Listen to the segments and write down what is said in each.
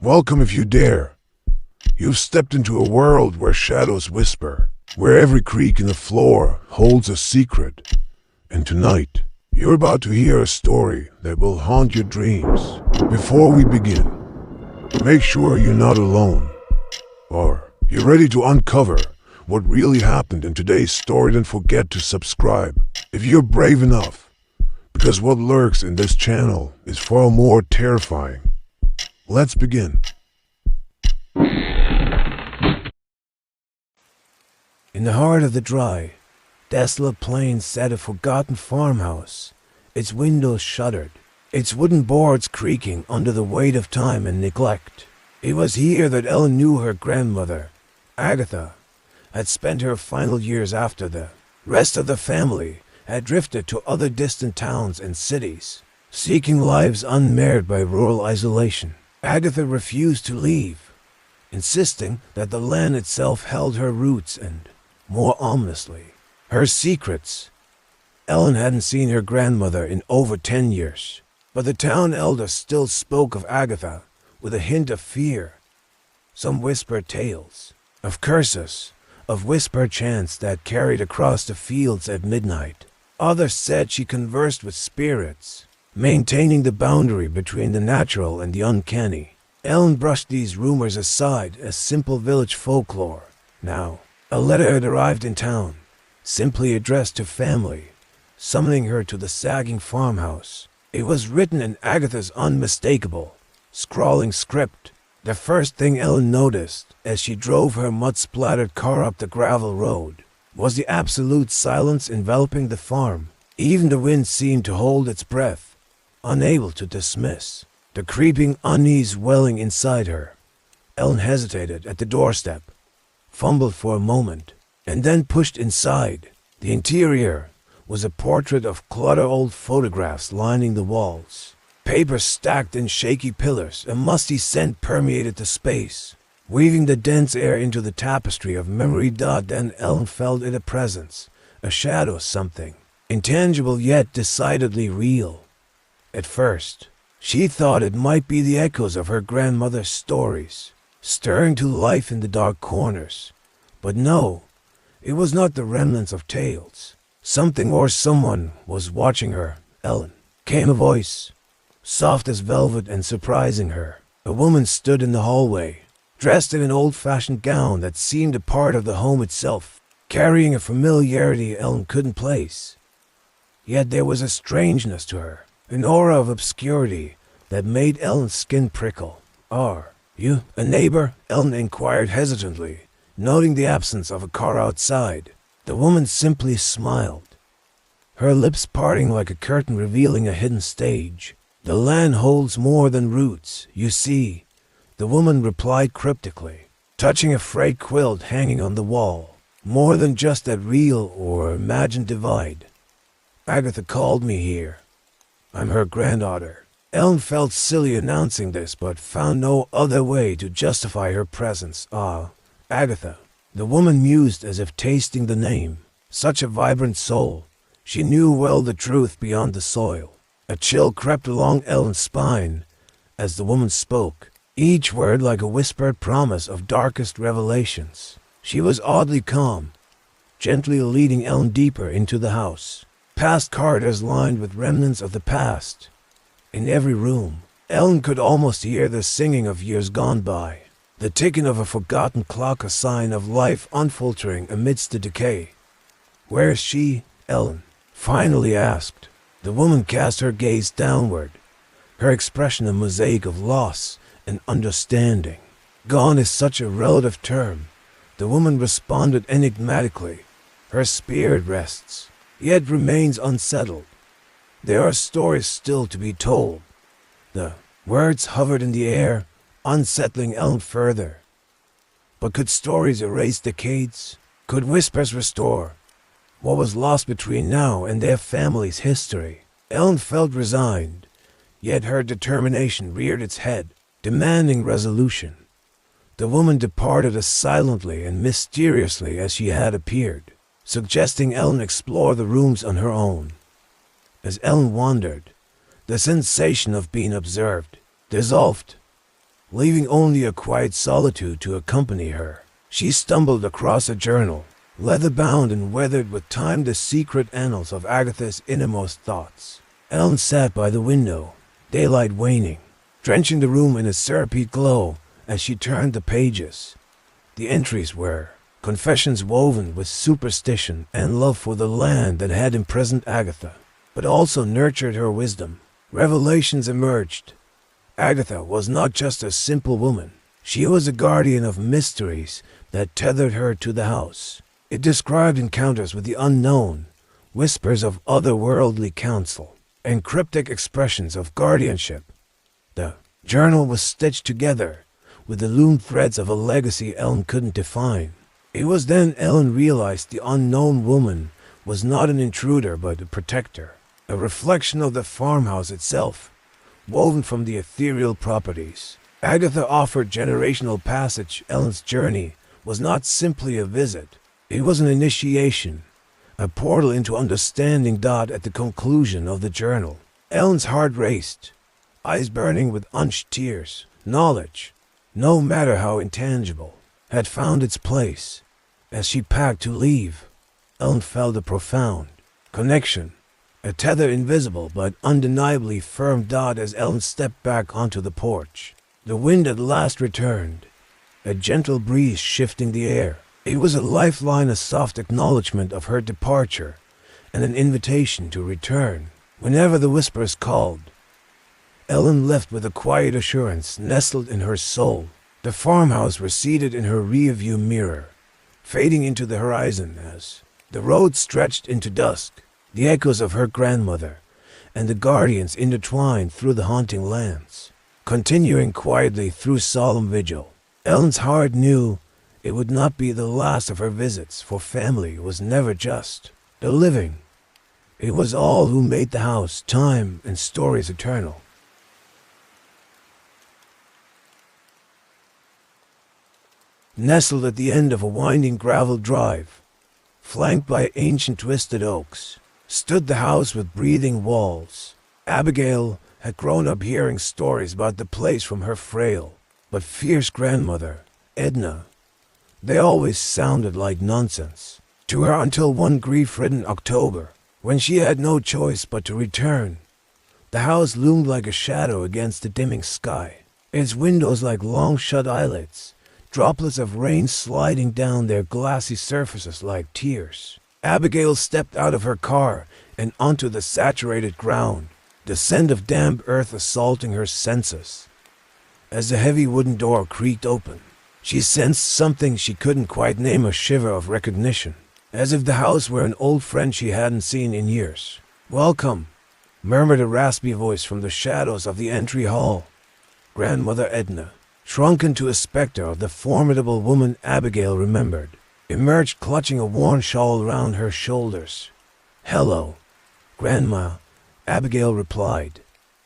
Welcome if you dare. You've stepped into a world where shadows whisper, where every creak in the floor holds a secret. And tonight, you're about to hear a story that will haunt your dreams. Before we begin, make sure you're not alone, or you're ready to uncover what really happened in today's story. Don't forget to subscribe if you're brave enough, because what lurks in this channel is far more terrifying. Let's begin. In the heart of the dry, desolate plains sat a forgotten farmhouse, its windows shuttered, its wooden boards creaking under the weight of time and neglect. It was here that Ellen knew her grandmother, Agatha, had spent her final years after the rest of the family had drifted to other distant towns and cities, seeking lives unmarred by rural isolation. Agatha refused to leave, insisting that the land itself held her roots and, more ominously, her secrets. Ellen hadn't seen her grandmother in over 10 years, but the town elder still spoke of Agatha with a hint of fear. Some whispered tales, of curses, of whispered chants that carried across the fields at midnight. Others said she conversed with spirits, maintaining the boundary between the natural and the uncanny. Ellen brushed these rumors aside as simple village folklore. Now, a letter had arrived in town, simply addressed to family, summoning her to the sagging farmhouse. It was written in Agatha's unmistakable, scrawling script. The first thing Ellen noticed as she drove her mud-splattered car up the gravel road was the absolute silence enveloping the farm. Even the wind seemed to hold its breath, unable to dismiss the creeping unease welling inside her. Ellen hesitated at the doorstep, fumbled for a moment, and then pushed inside. The interior was a portrait of cluttered old photographs lining the walls. Papers stacked in shaky pillars, a musty scent permeated the space, weaving the dense air into the tapestry of memory. Then Ellen felt it, a presence, a shadow, something intangible yet decidedly real. At first, she thought it might be the echoes of her grandmother's stories, stirring to life in the dark corners. But no, it was not the remnants of tales. Something or someone was watching her. Ellen, came a voice, soft as velvet and surprising her. A woman stood in the hallway, dressed in an old-fashioned gown that seemed a part of the home itself, carrying a familiarity Ellen couldn't place. Yet there was a strangeness to her, an aura of obscurity that made Ellen's skin prickle. "Are you a neighbor?" Ellen inquired hesitantly, noting the absence of a car outside. The woman simply smiled, her lips parting like a curtain revealing a hidden stage. "The land holds more than roots, you see," the woman replied cryptically, touching a frayed quilt hanging on the wall. "More than just that real or imagined divide. Agatha called me here. I'm her granddaughter." Ellen felt silly announcing this, but found no other way to justify her presence. "Ah, Agatha," the woman mused as if tasting the name. Such a vibrant soul. She knew well the truth beyond the soil. A chill crept along Ellen's spine as the woman spoke, each word like a whispered promise of darkest revelations. She was oddly calm, gently leading Ellen deeper into the house, past corridors lined with remnants of the past. In every room, Ellen could almost hear the singing of years gone by, the ticking of a forgotten clock, a sign of life unfaltering amidst the decay. "Where is she?" Ellen finally asked. The woman cast her gaze downward, her expression a mosaic of loss and understanding. "Gone is such a relative term," the woman responded enigmatically. "Her spirit rests, yet remains unsettled. There are stories still to be told." The words hovered in the air, unsettling Ellen further. But could stories erase decades? Could whispers restore what was lost between now and their family's history? Ellen felt resigned, yet her determination reared its head, demanding resolution. The woman departed as silently and mysteriously as she had appeared, suggesting Ellen explore the rooms on her own. As Ellen wandered, the sensation of being observed dissolved, leaving only a quiet solitude to accompany her. She stumbled across a journal, leather-bound and weathered with time, the secret annals of Agatha's innermost thoughts. Ellen sat by the window, daylight waning, drenching the room in a syrupy glow as she turned the pages. The entries were confessions woven with superstition and love for the land that had imprisoned Agatha, but also nurtured her wisdom. Revelations emerged. Agatha was not just a simple woman. She was a guardian of mysteries that tethered her to the house. It described encounters with the unknown, whispers of otherworldly counsel, and cryptic expressions of guardianship. The journal was stitched together with the loom threads of a legacy Ellen couldn't define. It was then Ellen realized the unknown woman was not an intruder but a protector, a reflection of the farmhouse itself, woven from the ethereal properties. Agatha offered generational passage. Ellen's journey was not simply a visit. It was an initiation, a portal into understanding. At the conclusion of the journal, Ellen's heart raced, eyes burning with unshed tears. Knowledge, no matter how intangible, had found its place. As she packed to leave, Ellen felt a profound connection, a tether invisible but undeniably firm. As Ellen stepped back onto the porch, the wind at last returned, a gentle breeze shifting the air. It was a lifeline, a soft acknowledgement of her departure, and an invitation to return whenever the whispers called. Ellen left with a quiet assurance nestled in her soul. The farmhouse receded in her rearview mirror, fading into the horizon as the road stretched into dusk. The echoes of her grandmother and the guardians intertwined through the haunting lands, continuing quietly through solemn vigil. Ellen's heart knew it would not be the last of her visits, for family was never just the living. It was all who made the house, time, and stories eternal. Nestled at the end of a winding gravel drive, flanked by ancient twisted oaks, stood the house with breathing walls. Abigail had grown up hearing stories about the place from her frail but fierce grandmother, Edna. They always sounded like nonsense to her until one grief-ridden October, when she had no choice but to return. The house loomed like a shadow against the dimming sky, its windows like long-shut eyelids, droplets of rain sliding down their glassy surfaces like tears. Abigail stepped out of her car and onto the saturated ground, the scent of damp earth assaulting her senses. As the heavy wooden door creaked open, she sensed something she couldn't quite name, a shiver of recognition, as if the house were an old friend she hadn't seen in years. "Welcome," murmured a raspy voice from the shadows of the entry hall. Grandmother Edna, shrunken to a specter of the formidable woman Abigail remembered, emerged clutching a worn shawl around her shoulders. "Hello, Grandma," Abigail replied,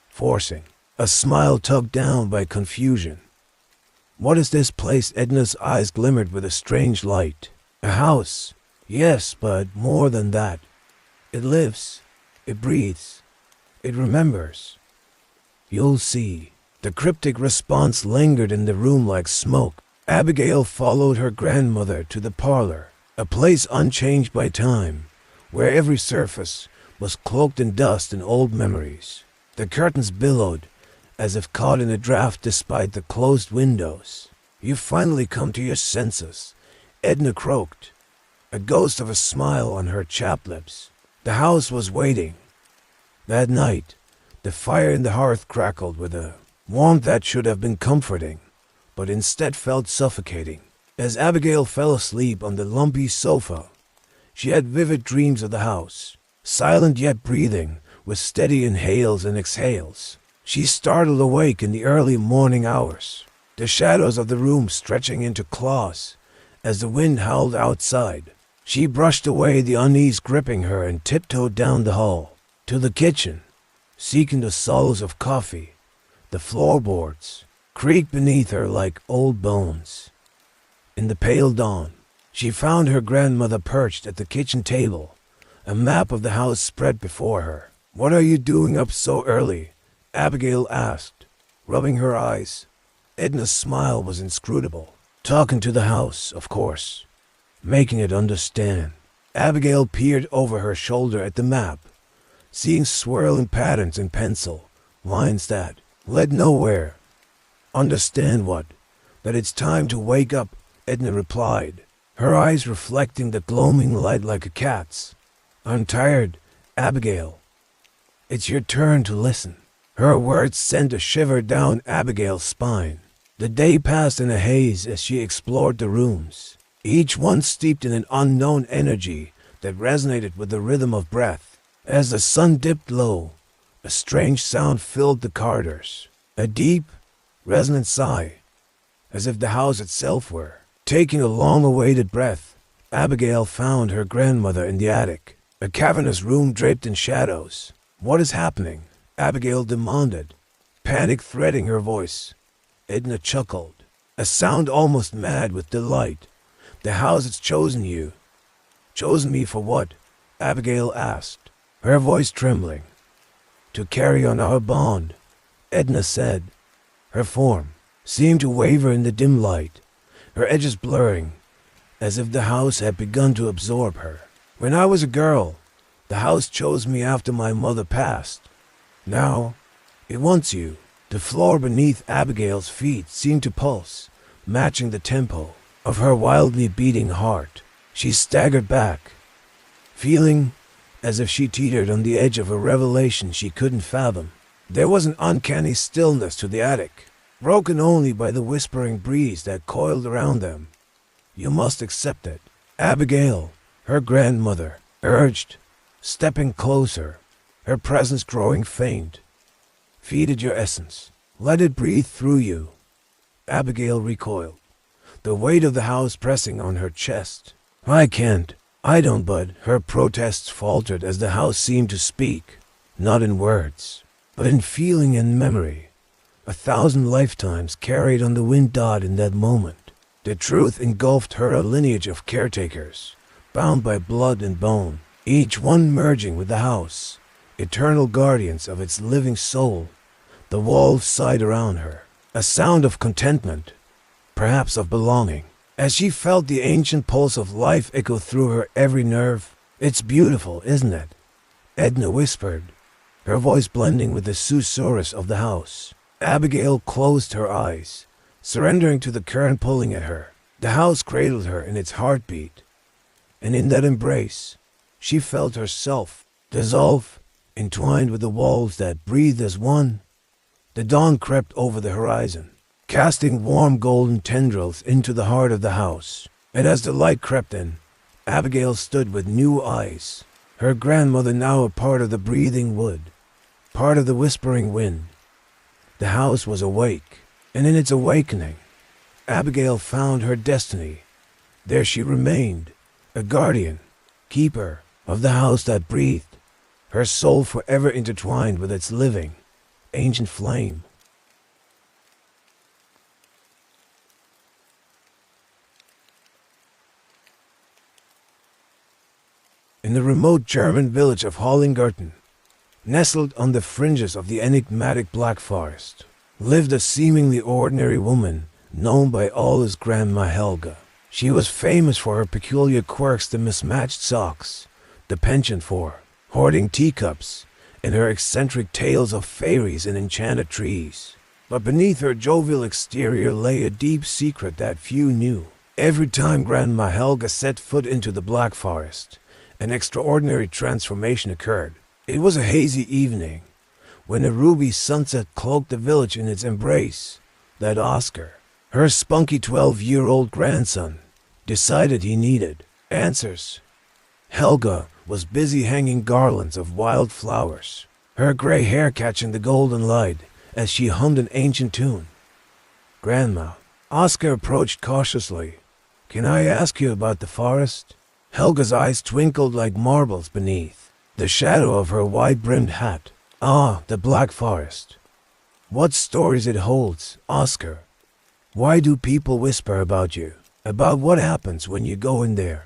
forcing a smile tugged down by confusion. "What is this place?" Edna's eyes glimmered with a strange light. "A house, yes, but more than that. It lives, it breathes, it remembers. You'll see." The cryptic response lingered in the room like smoke. Abigail followed her grandmother to the parlor, a place unchanged by time, where every surface was cloaked in dust and old memories. The curtains billowed, as if caught in a draft despite the closed windows. "You've finally come to your senses," Edna croaked, a ghost of a smile on her chapped lips. The house was waiting. That night, the fire in the hearth crackled with a warmth that should have been comforting, but instead felt suffocating. As Abigail fell asleep on the lumpy sofa, she had vivid dreams of the house, silent yet breathing, with steady inhales and exhales. She startled awake in the early morning hours, the shadows of the room stretching into claws as the wind howled outside. She brushed away the unease gripping her and tiptoed down the hall to the kitchen, seeking the solace of coffee. The floorboards creaked beneath her like old bones. In the pale dawn, she found her grandmother perched at the kitchen table, a map of the house spread before her. "What are you doing up so early?" Abigail asked, rubbing her eyes. Edna's smile was inscrutable. Talking to the house, of course. Making it understand. Abigail peered over her shoulder at the map, seeing swirling patterns in pencil, lines that led nowhere. Understand what? That it's time to wake up, Edna replied, her eyes reflecting the gloaming light like a cat's. I'm tired, Abigail. It's your turn to listen. Her words sent a shiver down Abigail's spine. The day passed in a haze as she explored the rooms, each one steeped in an unknown energy that resonated with the rhythm of breath. As the sun dipped low, a strange sound filled the corridors. A deep, resonant sigh, as if the house itself were taking a long-awaited breath. Abigail found her grandmother in the attic, a cavernous room draped in shadows. What is happening? Abigail demanded, panic threading her voice. Edna chuckled, a sound almost mad with delight. The house has chosen you. Chosen me for what? Abigail asked, her voice trembling. To carry on our bond, Edna said. Her form seemed to waver in the dim light, her edges blurring, as if the house had begun to absorb her. When I was a girl, the house chose me after my mother passed. Now, it wants you. The floor beneath Abigail's feet seemed to pulse, matching the tempo of her wildly beating heart. She staggered back, feeling as if she teetered on the edge of a revelation she couldn't fathom. There was an uncanny stillness to the attic, broken only by the whispering breeze that coiled around them. You must accept it, Abigail, her grandmother, urged, stepping closer, her presence growing faint. Feed it your essence. Let it breathe through you. Abigail recoiled, the weight of the house pressing on her chest. I can't. I don't, bud. Her protests faltered as the house seemed to speak, not in words, but in feeling and memory. 1,000 lifetimes carried on the wind died in that moment. The truth engulfed her, a lineage of caretakers, bound by blood and bone, each one merging with the house, eternal guardians of its living soul. The walls sighed around her, a sound of contentment, perhaps of belonging, as she felt the ancient pulse of life echo through her every nerve. It's beautiful, isn't it? Edna whispered, her voice blending with the susurrus of the house. Abigail closed her eyes, surrendering to the current pulling at her. The house cradled her in its heartbeat, and in that embrace, she felt herself dissolve, entwined with the walls that breathed as one. The dawn crept over the horizon, casting warm golden tendrils into the heart of the house. And as the light crept in, Abigail stood with new eyes, her grandmother now a part of the breathing wood, part of the whispering wind. The house was awake, and in its awakening, Abigail found her destiny. There she remained, a guardian, keeper of the house that breathed, her soul forever intertwined with its living, ancient flame. In the remote German village of Hollinggarten, nestled on the fringes of the enigmatic Black Forest, lived a seemingly ordinary woman known by all as Grandma Helga. She was famous for her peculiar quirks, the mismatched socks, the penchant for hoarding teacups, and her eccentric tales of fairies and enchanted trees. But beneath her jovial exterior lay a deep secret that few knew. Every time Grandma Helga set foot into the Black Forest, an extraordinary transformation occurred. It was a hazy evening, when a ruby sunset cloaked the village in its embrace, that Oscar, her spunky 12-year-old grandson, decided he needed answers. Helga was busy hanging garlands of wild flowers, her gray hair catching the golden light as she hummed an ancient tune. Grandma, Oscar approached cautiously. Can I ask you about the forest? Helga's eyes twinkled like marbles beneath the shadow of her wide-brimmed hat. Ah, the Black Forest. What stories it holds, Oscar. Why do people whisper about you? About what happens when you go in there?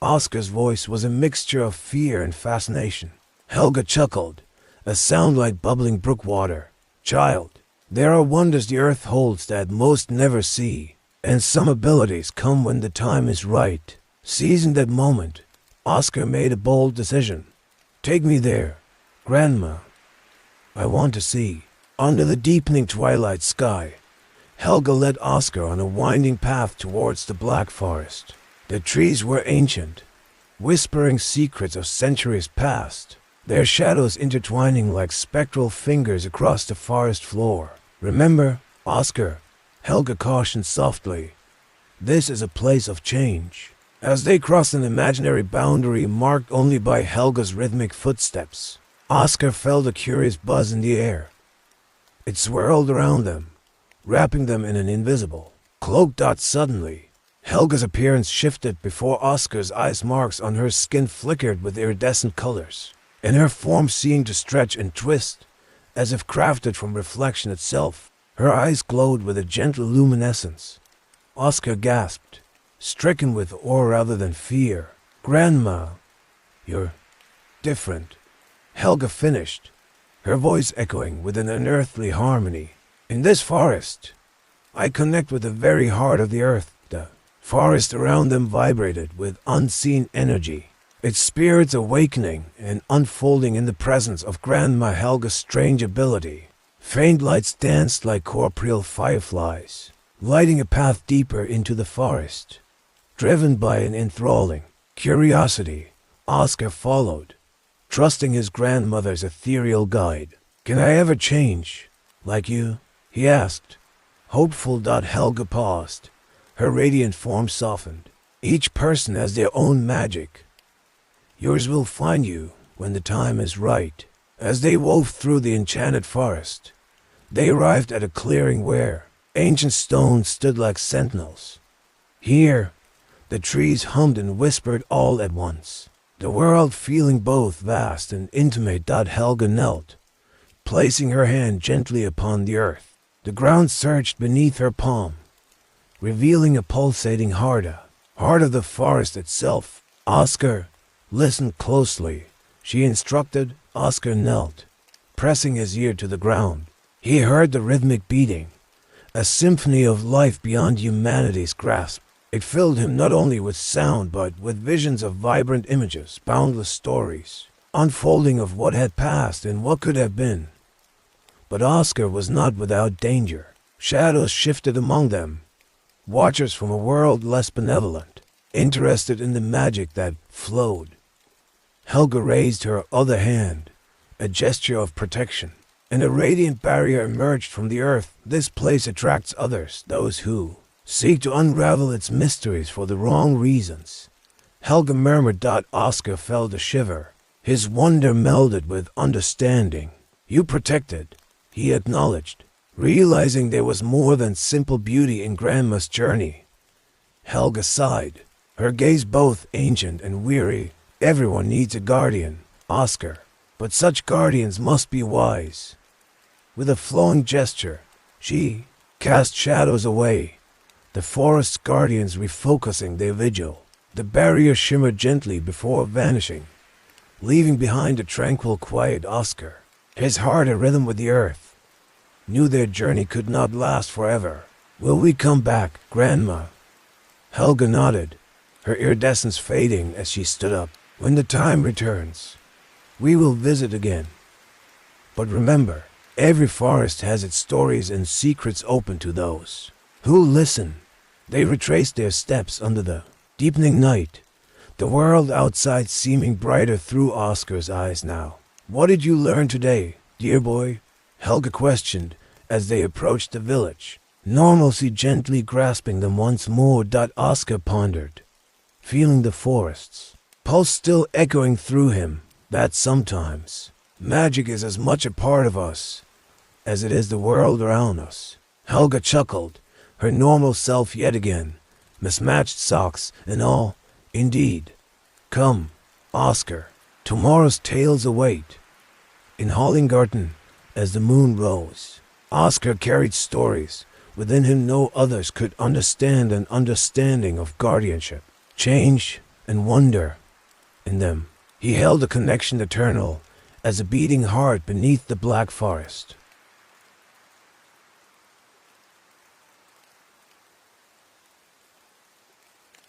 Oscar's voice was a mixture of fear and fascination. Helga chuckled, a sound like bubbling brook water. Child, There are wonders the earth holds that most never see, and some abilities come when the time is right. Seizing that moment, Oscar made a bold decision. Take me there, Grandma. I want to see. Under the deepening twilight sky, Helga led Oscar on a winding path towards the Black Forest. The trees were ancient, whispering secrets of centuries past, their shadows intertwining like spectral fingers across the forest floor. Remember, Oscar, Helga cautioned softly. This is a place of change. As they crossed an imaginary boundary marked only by Helga's rhythmic footsteps, Oscar felt a curious buzz in the air. It swirled around them, wrapping them in an invisible, cloak. Suddenly, Helga's appearance shifted before Oscar's eyes. Marks on her skin flickered with iridescent colors, and her form seemed to stretch and twist, as if crafted from reflection itself. Her eyes glowed with a gentle luminescence. Oscar gasped, stricken with awe rather than fear. Grandma, you're different, Helga finished, her voice echoing with an unearthly harmony. In this forest, I connect with the very heart of the earth. The forest around them vibrated with unseen energy, its spirits awakening and unfolding in the presence of Grandma Helga's strange ability. Faint lights danced like corporeal fireflies, lighting a path deeper into the forest. Driven by an enthralling curiosity, Oscar followed, trusting his grandmother's ethereal guide. Can I ever change, like you? He asked. Hopeful. Helga paused. Her radiant form softened. Each person has their own magic. Yours will find you when the time is right. As they wove through the enchanted forest, they arrived at a clearing where ancient stones stood like sentinels. Here, the trees hummed and whispered all at once, the world feeling both vast and intimate. Helga knelt, placing her hand gently upon the earth. The ground surged beneath her palm, revealing a pulsating heart of the forest itself. Oscar, listen closely, she instructed. Oscar knelt, pressing his ear to the ground. He heard the rhythmic beating, a symphony of life beyond humanity's grasp. It filled him not only with sound but with visions of vibrant images, boundless stories, unfolding of what had passed and what could have been. But Oscar was not without danger. Shadows shifted among them, watchers from a world less benevolent, interested in the magic that flowed. Helga raised her other hand, a gesture of protection, and a radiant barrier emerged from the earth. This place attracts others, those who seek to unravel its mysteries for the wrong reasons. Helga murmured. Oscar felt a shiver. His wonder melded with understanding. You protected, he acknowledged, realizing there was more than simple beauty in Grandma's journey. Helga sighed, her gaze both ancient and weary. Everyone needs a guardian, Oscar, but such guardians must be wise. With a flowing gesture, she cast shadows away, the forest's guardians refocusing their vigil. The barrier shimmered gently before vanishing, leaving behind a tranquil, quiet Oscar. His heart a rhythm with the earth, knew their journey could not last forever. Will we come back, Grandma? Helga nodded, her iridescence fading as she stood up. When the time returns, we will visit again. But remember, every forest has its stories and secrets open to those who listen. They retraced their steps under the deepening night, the world outside seeming brighter through Oscar's eyes now. What did you learn today, dear boy? Helga questioned as they approached the village, normalcy gently grasping them once more. Oscar pondered, feeling the forest's pulse still echoing through him, that sometimes magic is as much a part of us as it is the world around us. Helga chuckled, her normal self yet again, mismatched socks and all. Indeed. Come, Oscar, tomorrow's tales await. In Hollingarten, as the moon rose, Oscar carried stories within him no others could understand, an understanding of guardianship, change, and wonder. In them, he held a connection eternal as a beating heart beneath the Black Forest.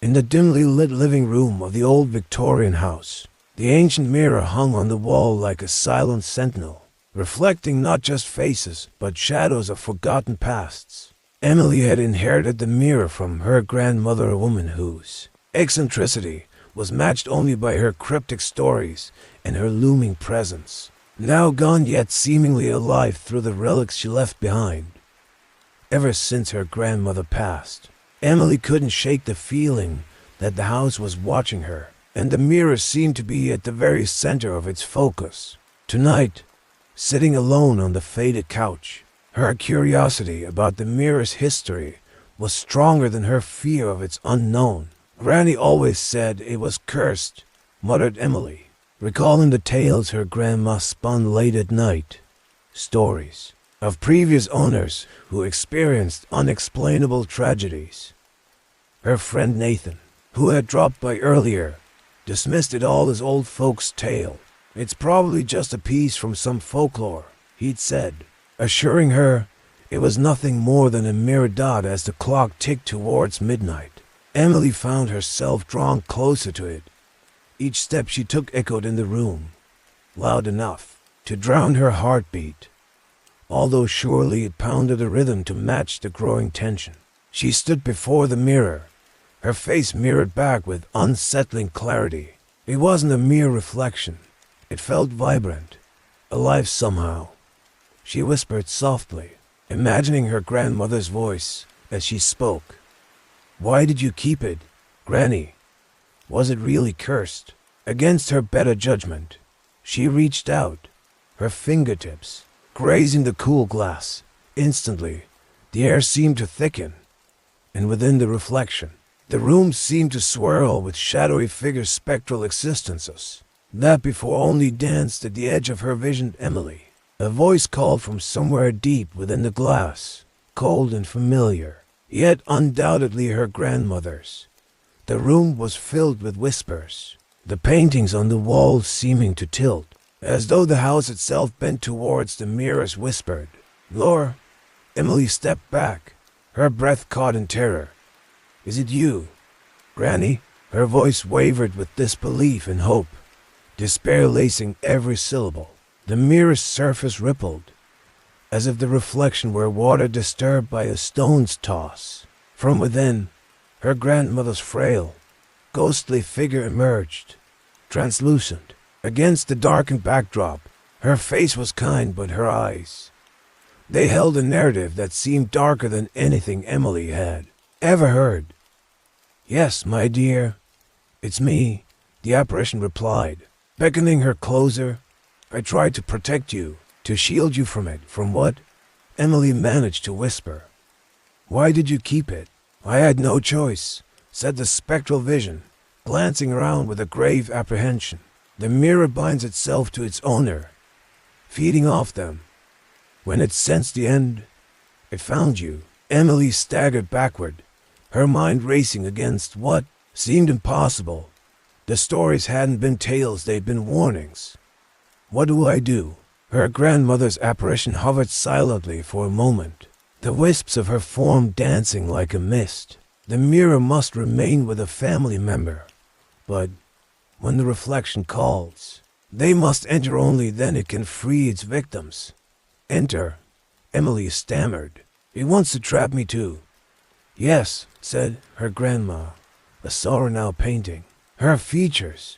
In the dimly lit living room of the old Victorian house, the ancient mirror hung on the wall like a silent sentinel, reflecting not just faces, but shadows of forgotten pasts. Emily had inherited the mirror from her grandmother, a woman whose eccentricity was matched only by her cryptic stories and her looming presence, now gone yet seemingly alive through the relics she left behind. Ever since her grandmother passed, Emily couldn't shake the feeling that the house was watching her, and the mirror seemed to be at the very center of its focus. Tonight, sitting alone on the faded couch, her curiosity about the mirror's history was stronger than her fear of its unknown. Granny always said it was cursed, muttered Emily, recalling the tales her grandma spun late at night. Stories of previous owners who experienced unexplainable tragedies. Her friend Nathan, who had dropped by earlier, dismissed it all as old folks' tale. It's probably just a piece from some folklore, he'd said, assuring her it was nothing more than a mere dot as the clock ticked towards midnight. Emily found herself drawn closer to it. Each step she took echoed in the room, loud enough to drown her heartbeat, although surely it pounded a rhythm to match the growing tension. She stood before the mirror, her face mirrored back with unsettling clarity. It wasn't a mere reflection. It felt vibrant, alive somehow. She whispered softly, imagining her grandmother's voice as she spoke. "Why did you keep it, Granny? Was it really cursed?" Against her better judgment, she reached out, her fingertips grazing the cool glass. Instantly, the air seemed to thicken, and within the reflection, the room seemed to swirl with shadowy figures, spectral existences that before only danced at the edge of her vision. Emily. A voice called from somewhere deep within the glass, cold and familiar, yet undoubtedly her grandmother's. The room was filled with whispers, the paintings on the walls seeming to tilt, as though the house itself bent towards the mirrors whispered. "Lore." Emily stepped back, her breath caught in terror. "Is it you, Granny?" Her voice wavered with disbelief and hope, despair lacing every syllable. The mirror's surface rippled, as if the reflection were water disturbed by a stone's toss. From within, her grandmother's frail, ghostly figure emerged, translucent. Against the darkened backdrop, her face was kind, but her eyes, they held a narrative that seemed darker than anything Emily had ever heard. "Yes, my dear, it's me," the apparition replied, beckoning her closer. "I tried to protect you, to shield you from it." "From what?" Emily managed to whisper. "Why did you keep it?" "I had no choice," said the spectral vision, glancing around with a grave apprehension. "The mirror binds itself to its owner, feeding off them. When it sensed the end, it found you." Emily staggered backward, her mind racing against what seemed impossible. The stories hadn't been tales, they'd been warnings. "What do I do?" Her grandmother's apparition hovered silently for a moment, the wisps of her form dancing like a mist. The mirror must remain with a family member, but when the reflection calls, they must enter. Only then it can free its victims. "Enter," Emily stammered. "It wants to trap me too." "Yes," said her grandma, a sorrow now painting her features.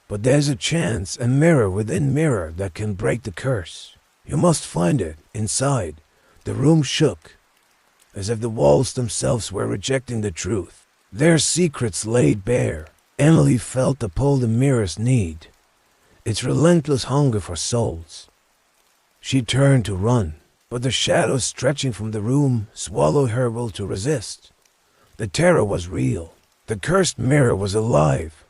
"But there's a chance, a mirror within mirror that can break the curse. You must find it inside." The room shook, as if the walls themselves were rejecting the truth, their secrets laid bare. Emily felt the pull the mirrors need, its relentless hunger for souls. She turned to run, but the shadows stretching from the room swallowed her will to resist. The terror was real. The cursed mirror was alive,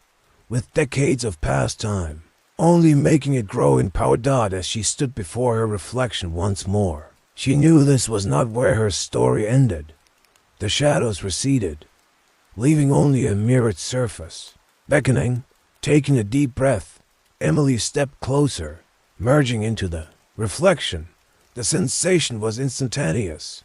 with decades of past time, only making it grow in power. As she stood before her reflection once more, she knew this was not where her story ended. The shadows receded, leaving only a mirrored surface. Beckoning, taking a deep breath, Emily stepped closer, merging into the reflection. The sensation was instantaneous,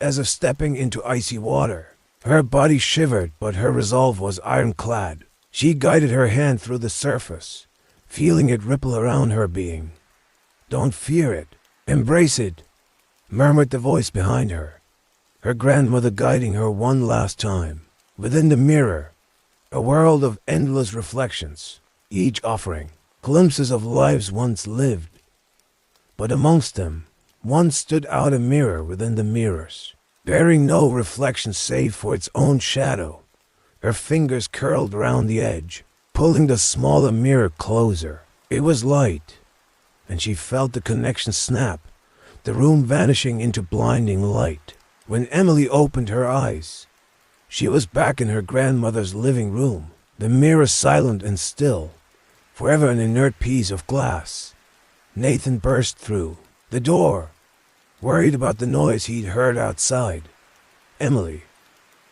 as of stepping into icy water. Her body shivered, but her resolve was ironclad. She guided her hand through the surface, feeling it ripple around her being. "Don't fear it. Embrace it," murmured the voice behind her, her grandmother guiding her one last time. Within the mirror, a world of endless reflections, each offering glimpses of lives once lived. But amongst them, one stood out, a mirror within the mirrors, bearing no reflection save for its own shadow. Her fingers curled around the edge, pulling the smaller mirror closer. It was light, and she felt the connection snap, the room vanishing into blinding light. When Emily opened her eyes, she was back in her grandmother's living room, the mirror silent and still, forever an inert piece of glass. Nathan burst through the door, worried about the noise he'd heard outside. "Emily,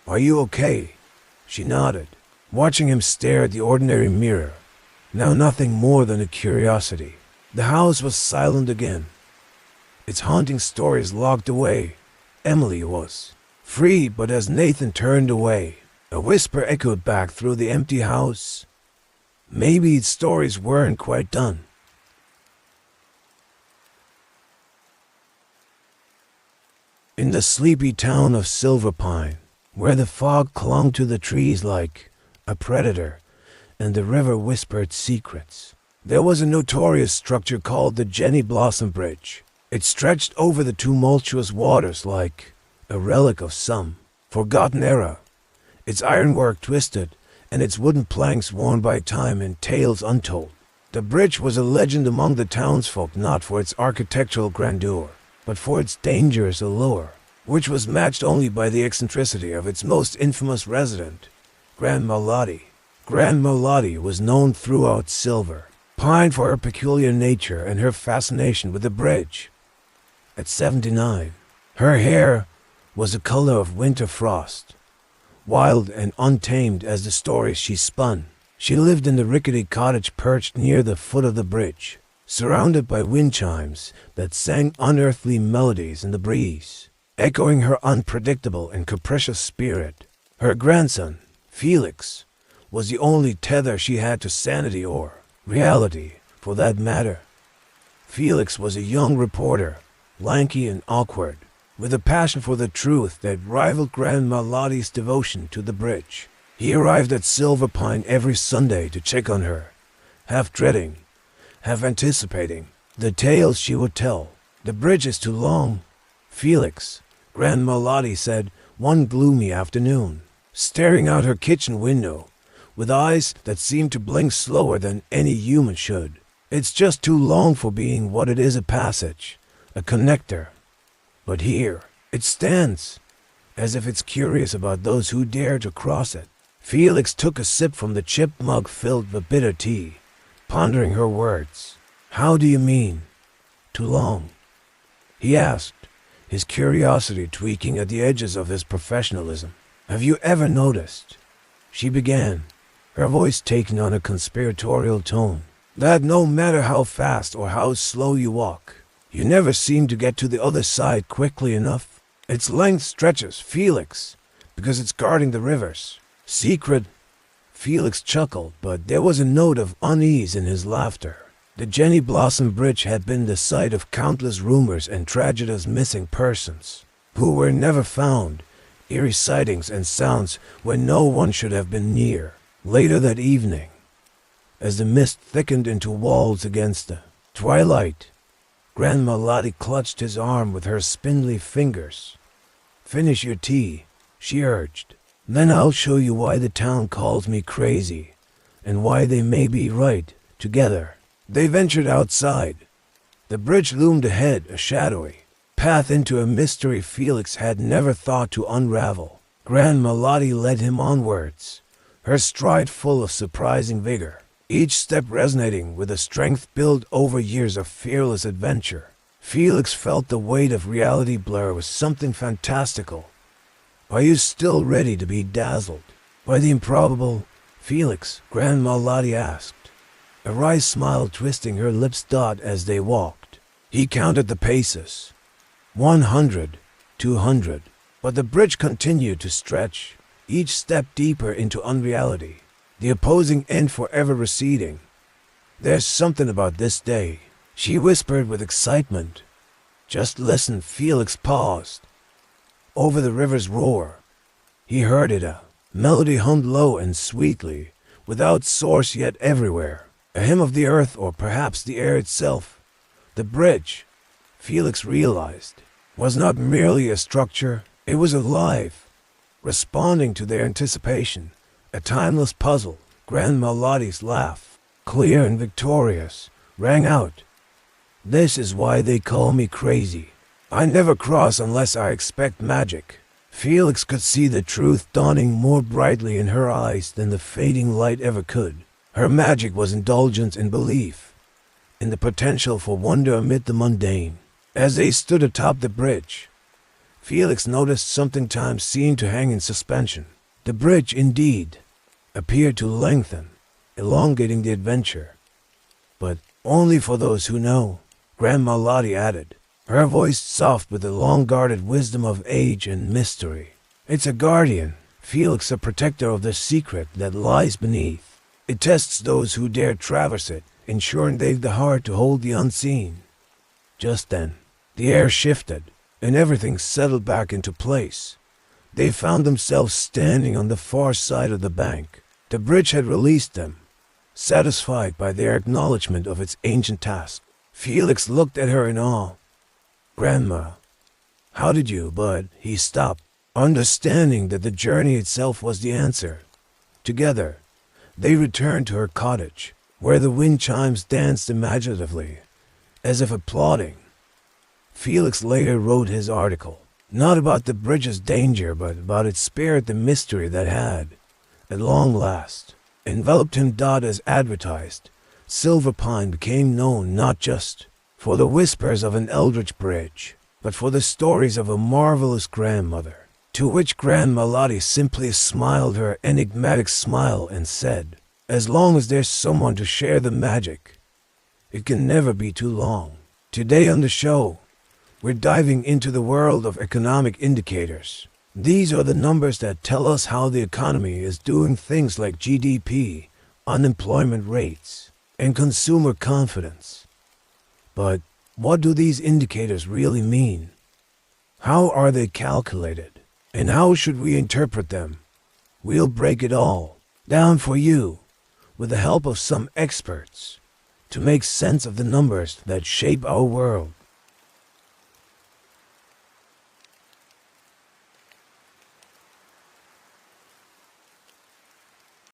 are you okay?" She nodded, watching him stare at the ordinary mirror, now nothing more than a curiosity. The house was silent again, its haunting stories locked away. Emily was free, but as Nathan turned away, a whisper echoed back through the empty house. Maybe its stories weren't quite done. In the sleepy town of Silverpine, where the fog clung to the trees like a predator and the river whispered secrets, there was a notorious structure called the Jenny Blossom Bridge. It stretched over the tumultuous waters like a relic of some forgotten era, its ironwork twisted and its wooden planks worn by time and tales untold. The bridge was a legend among the townsfolk, not for its architectural grandeur, but for its dangerous allure, which was matched only by the eccentricity of its most infamous resident, Grandma Lottie. Grandma Lottie was known throughout Silverpine for her peculiar nature and her fascination with the bridge. At 79, her hair was the color of winter frost, wild and untamed as the stories she spun. She lived in the rickety cottage perched near the foot of the bridge, surrounded by wind chimes that sang unearthly melodies in the breeze, echoing her unpredictable and capricious spirit. Her grandson, Felix, was the only tether she had to sanity or reality, for that matter. Felix was a young reporter, lanky and awkward, with a passion for the truth that rivaled Grandma Lottie's devotion to the bridge. He arrived at Silverpine every Sunday to check on her, half dreading, half anticipating the tales she would tell. "The bridge is too long, Felix," Grandma Lottie said one gloomy afternoon, staring out her kitchen window with eyes that seemed to blink slower than any human should. "It's just too long for being what it is, a passage, a connector. But here it stands, as if it's curious about those who dare to cross it." Felix took a sip from the chipped mug filled with bitter tea, pondering her words. "How do you mean, too long?" he asked, his curiosity tweaking at the edges of his professionalism. "Have you ever noticed," she began, her voice taking on a conspiratorial tone, "that no matter how fast or how slow you walk, you never seem to get to the other side quickly enough? Its length stretches, Felix, because it's guarding the rivers. Secret." Felix chuckled, but there was a note of unease in his laughter. The Jenny Blossom Bridge had been the site of countless rumors and tragedies, missing persons who were never found, eerie sightings and sounds when no one should have been near. Later that evening, as the mist thickened into walls against the twilight, Grandma Lottie clutched his arm with her spindly fingers. "Finish your tea," she urged. "Then I'll show you why the town calls me crazy, and why they may be right, together." They ventured outside. The bridge loomed ahead, a shadowy path into a mystery Felix had never thought to unravel. Grandma Lottie led him onwards, her stride full of surprising vigor, each step resonating with a strength built over years of fearless adventure. Felix felt the weight of reality blur with something fantastical. "Are you still ready to be dazzled by the improbable, Felix?" Grandma Lottie asked, a wry smile twisting her lips as they walked. He counted the paces. 100, 200. But the bridge continued to stretch, each step deeper into unreality, the opposing end forever receding. "There's something about this day," she whispered with excitement. "Just listen." Felix paused. Over the river's roar, he heard it, a melody hummed low and sweetly, without source yet everywhere, a hymn of the earth or perhaps the air itself. The bridge, Felix realized, was not merely a structure, it was alive, responding to their anticipation, a timeless puzzle. Grandma Lottie's laugh, clear and victorious, rang out. "This is why they call me crazy. I never cross unless I expect magic." Felix could see the truth dawning more brightly in her eyes than the fading light ever could. Her magic was indulgence in belief, in the potential for wonder amid the mundane. As they stood atop the bridge, Felix noticed something time seemed to hang in suspension. The bridge, indeed, appeared to lengthen, elongating the adventure. "But only for those who know," Grandma Lottie added, her voice soft with the long-guarded wisdom of age and mystery. "It's a guardian, Felix, a protector of the secret that lies beneath. It tests those who dare traverse it, ensuring they've the heart to hold the unseen." Just then, the air shifted, and everything settled back into place. They found themselves standing on the far side of the bank. The bridge had released them, satisfied by their acknowledgement of its ancient task. Felix looked at her in awe. "Grandma, how did you—" But he stopped, understanding that the journey itself was the answer. Together, they returned to her cottage, where the wind chimes danced imaginatively, as if applauding. Felix later wrote his article, not about the bridge's danger, but about its spirit, the mystery that had, at long last, enveloped him. As advertised, Silver Pine became known not just for the whispers of an eldritch bridge, but for the stories of a marvelous grandmother, to which Grandma Lottie simply smiled her enigmatic smile and said, "As long as there's someone to share the magic, it can never be too long." Today on the show, we're diving into the world of economic indicators. These are the numbers that tell us how the economy is doing, things like GDP, unemployment rates, and consumer confidence. But what do these indicators really mean? How are they calculated? And how should we interpret them? We'll break it all down for you, with the help of some experts, to make sense of the numbers that shape our world.